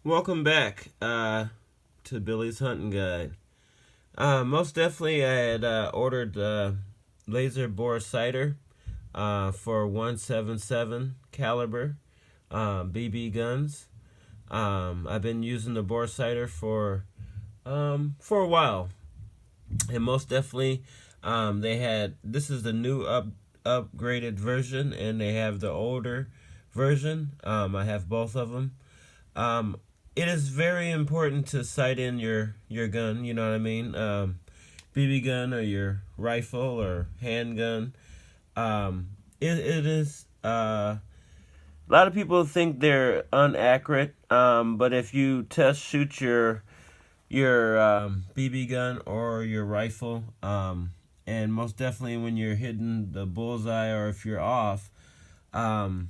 Welcome back to Billy's Hunting Guide. Most definitely, I had ordered laser bore sighter for 177 caliber BB guns. I've been using the bore sighter for a while, and most definitely, they had this is the new upgraded version, and they have the older version. I have both of them. Um, it is very important to sight in your gun. You know what I mean? BB gun or your rifle or handgun. It is. A lot of people think they're inaccurate. But if you test shoot your BB gun or your rifle, and most definitely when you're hitting the bullseye or if you're off, um,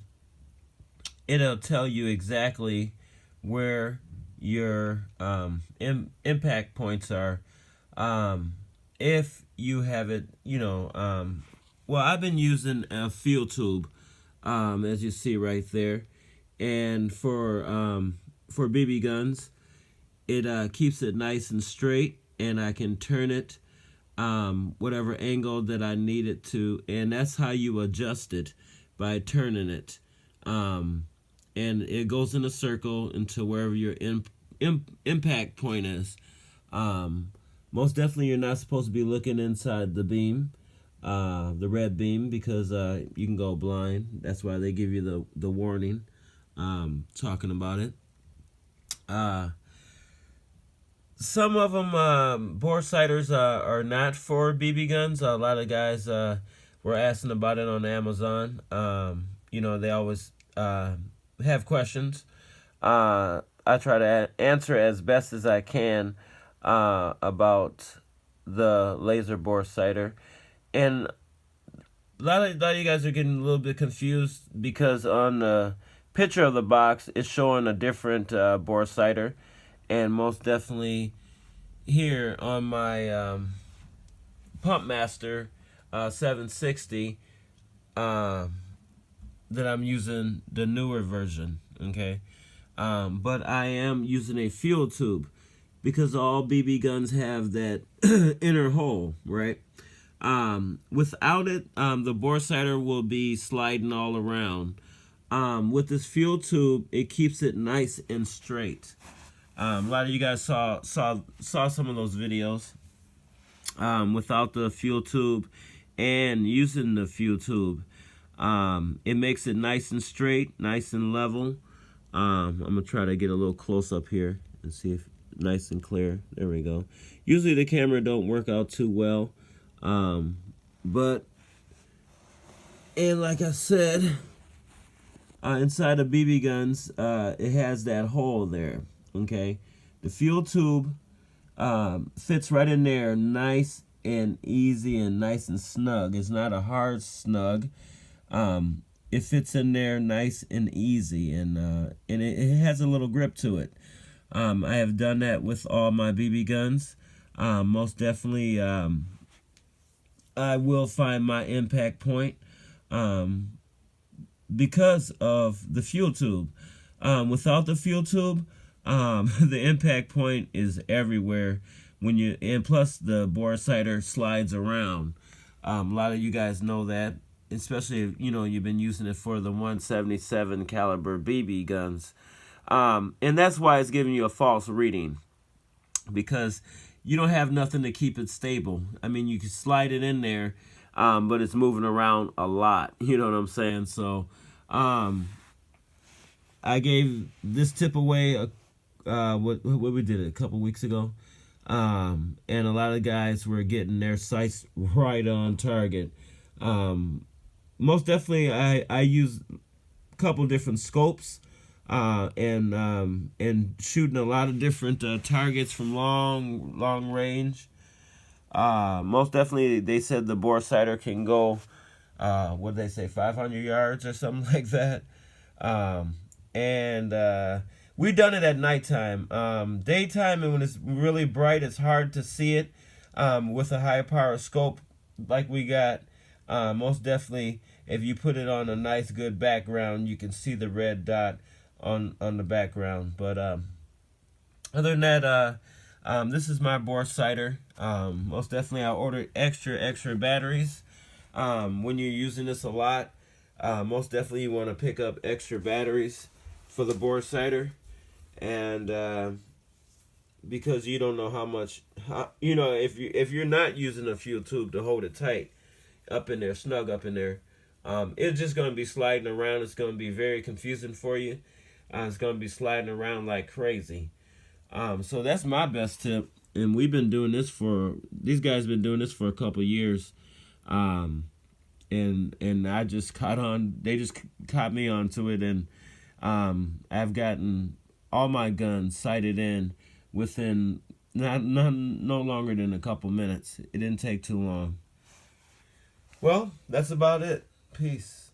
it'll tell you exactly where your impact points are. If you have it, well, I've been using a field tube, as you see right there, and for BB guns, it keeps it nice and straight, and I can turn it whatever angle that I need it to, and that's how you adjust it, by turning it. And it goes in a circle into wherever your impact point is. Most definitely, you're not supposed to be looking inside the beam, the red beam, because you can go blind. That's why they give you the warning, talking about it. Uh, some of them, bore sighters, are not for BB guns. A lot of guys were asking about it on Amazon. They always have questions. I try to answer as best as I can about the laser bore sighter, and a lot of you guys are getting a little bit confused because on the picture of the box it's showing a different bore sighter, and most definitely here on my Pump Master 760 that I'm using the newer version, okay? But I am using a field tube because all BB guns have that inner hole, right? Without it, the bore sighter will be sliding all around. With this field tube, it keeps it nice and straight. A lot of you guys saw some of those videos without the fuel tube and using the fuel tube. It makes it nice and straight, nice and level. I'm gonna try to get a little close up here and see if nice and clear. There we go. Usually the camera don't work out too well, but and like I said, inside of BB guns, it has that hole there. Okay, the fuel tube fits right in there, nice and easy and nice and snug. It's not a hard snug. It fits in there nice and easy, and it has a little grip to it. I have done that with all my BB guns. Most definitely, I will find my impact point because of the fuel tube. Without the fuel tube, the impact point is everywhere and plus the bore sighter slides around. A lot of you guys know that, especially if you've been using it for the 177 caliber BB guns, and that's why it's giving you a false reading, because you don't have nothing to keep it stable. I mean, you can slide it in there, but it's moving around a lot. You know what I'm saying? So, I gave this tip away what we did a couple weeks ago, and a lot of guys were getting their sights right on target. Most definitely, I use a couple different scopes, and shooting a lot of different targets from long range. Most definitely, they said the bore sighter can go, what did they say, 500 yards or something like that. And we done it at nighttime. Daytime, and when it's really bright, it's hard to see it with a high power scope like we got. Most definitely, if you put it on a nice good background, you can see the red dot on the background. But Other than that, this is my bore sighter. Most definitely, I ordered extra batteries. When you're using this a lot, most definitely you want to pick up extra batteries for the bore sighter, and because you don't know how much, if you're not using a fuel tube to hold it tight up in there, snug up in there, it's just gonna be sliding around. It's gonna be very confusing for you. It's gonna be sliding around like crazy. So that's my best tip, and these guys been doing this for a couple years, and I just caught on. They just caught me onto it, and I've gotten all my guns sighted in within no longer than a couple minutes. It didn't take too long. Well, that's about it. Peace.